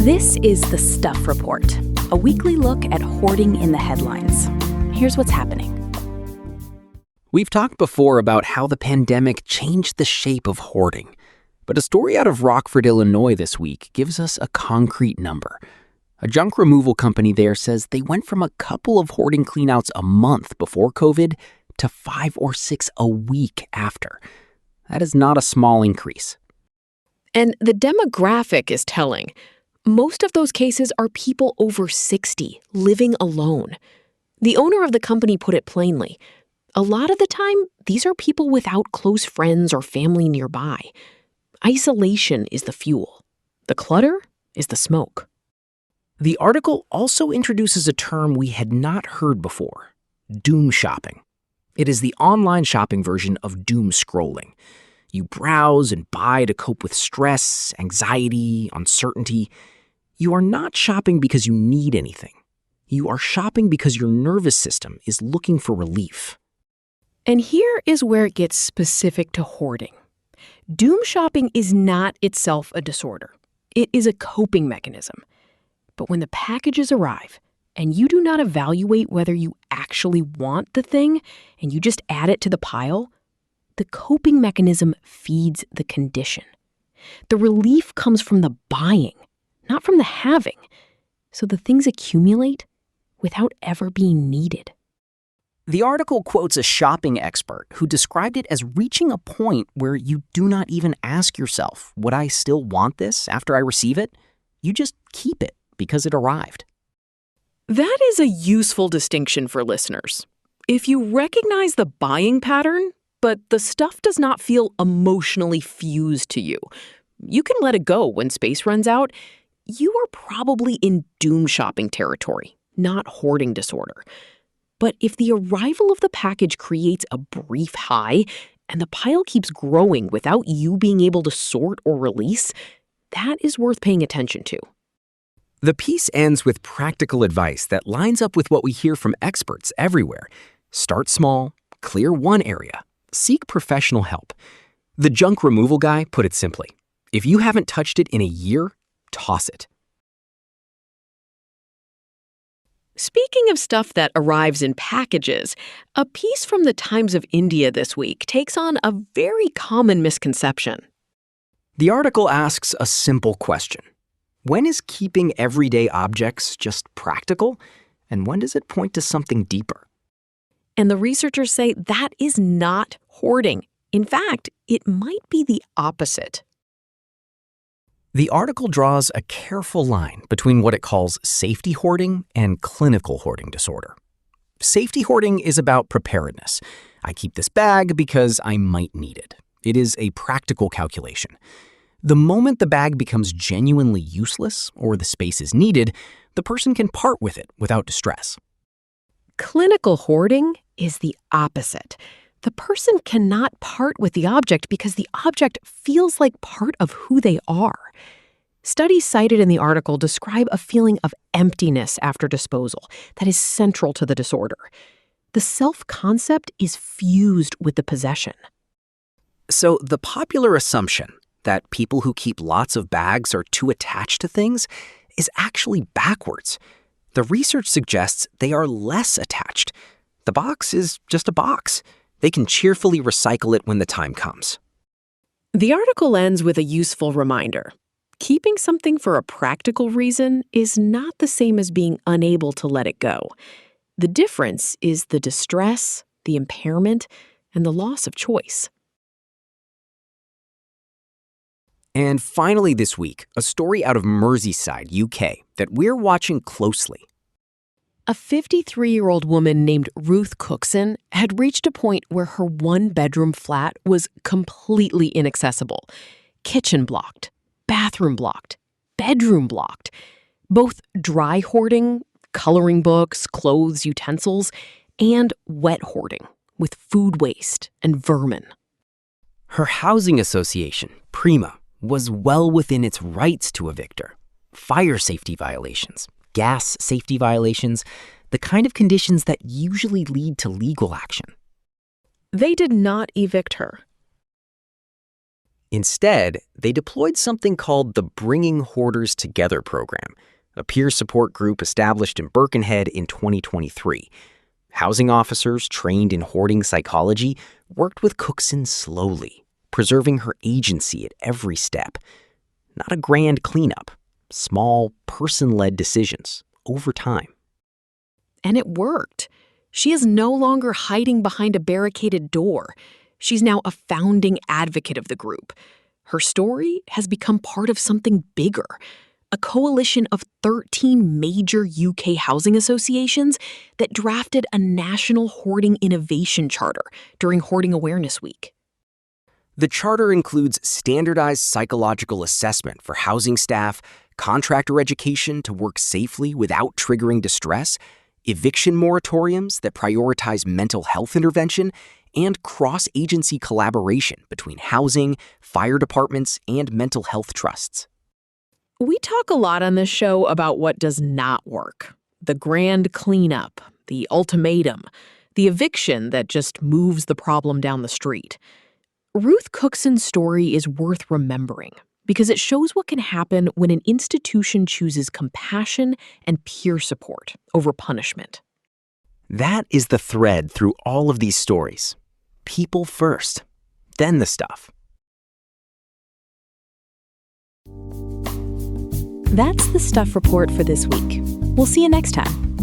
This is The Stuff Report, a weekly look at hoarding in the headlines. Here's what's happening. We've talked before about how the pandemic changed the shape of hoarding, but a story out of Rockford, Illinois this week gives us a concrete number. A junk removal company there says they went from a couple of hoarding cleanouts a month before COVID to 5 or 6 a week after. That is not a small increase. And the demographic is telling. Most of those cases are people over 60 living alone. The owner of the company put it plainly. A lot of the time, these are people without close friends or family nearby. Isolation is the fuel. The clutter is the smoke. The article also introduces a term we had not heard before: doom shopping. It is the online shopping version of doom scrolling. You browse and buy to cope with stress, anxiety, uncertainty. You are not shopping because you need anything. You are shopping because your nervous system is looking for relief. And here is where it gets specific to hoarding. Doom shopping is not itself a disorder. It is a coping mechanism. But when the packages arrive and you do not evaluate whether you actually want the thing and you just add it to the pile, the coping mechanism feeds the condition. The relief comes from the buying, not from the having. So the things accumulate without ever being needed. The article quotes a shopping expert who described it as reaching a point where you do not even ask yourself, would I still want this after I receive it? You just keep it because it arrived. That is a useful distinction for listeners. If you recognize the buying pattern, but the stuff does not feel emotionally fused to you, you can let it go when space runs out. You are probably in doom shopping territory, not hoarding disorder. But if the arrival of the package creates a brief high and the pile keeps growing without you being able to sort or release, that is worth paying attention to. The piece ends with practical advice that lines up with what we hear from experts everywhere. Start small, clear one area, seek professional help. The junk removal guy put it simply: if you haven't touched it in a year, toss it. Speaking of stuff that arrives in packages, a piece from the Times of India this week takes on a very common misconception. The article asks a simple question: when is keeping everyday objects just practical, and when does it point to something deeper? And the researchers say that is not hoarding. In fact, it might be the opposite. The article draws a careful line between what it calls safety hoarding and clinical hoarding disorder. Safety hoarding is about preparedness. I keep this bag because I might need it. It is a practical calculation. The moment the bag becomes genuinely useless or the space is needed, the person can part with it without distress. Clinical hoarding is the opposite. The person cannot part with the object because the object feels like part of who they are. Studies cited in the article describe a feeling of emptiness after disposal that is central to the disorder. The self-concept is fused with the possession. So the popular assumption that people who keep lots of bags are too attached to things is actually backwards. The research suggests they are less attached. The box is just a box. They can cheerfully recycle it when the time comes. The article ends with a useful reminder. Keeping something for a practical reason is not the same as being unable to let it go. The difference is the distress, the impairment, and the loss of choice. And finally this week, a story out of Merseyside, UK, that we're watching closely. A 53-year-old woman named Ruth Cookson had reached a point where her one-bedroom flat was completely inaccessible. Kitchen blocked, bathroom blocked, bedroom blocked. Both dry hoarding, coloring books, clothes, utensils, and wet hoarding with food waste and vermin. Her housing association, Prima, was well within its rights to evict her. Fire safety violations, gas safety violations, the kind of conditions that usually lead to legal action. They did not evict her. Instead, they deployed something called the Bringing Hoarders Together program, a peer support group established in Birkenhead in 2023. Housing officers trained in hoarding psychology worked with Cookson slowly, preserving her agency at every step. Not a grand cleanup, small, person-led decisions over time. And it worked. She is no longer hiding behind a barricaded door. She's now a founding advocate of the group. Her story has become part of something bigger, a coalition of 13 major UK housing associations that drafted a national hoarding innovation charter during Hoarding Awareness Week. The charter includes standardized psychological assessment for housing staff, contractor education to work safely without triggering distress, eviction moratoriums that prioritize mental health intervention, and cross-agency collaboration between housing, fire departments, and mental health trusts. We talk a lot on this show about what does not work. The grand cleanup, the ultimatum, the eviction that just moves the problem down the street. Ruth Cookson's story is worth remembering because it shows what can happen when an institution chooses compassion and peer support over punishment. That is the thread through all of these stories. People first, then the stuff. That's the Stuff Report for this week. We'll see you next time.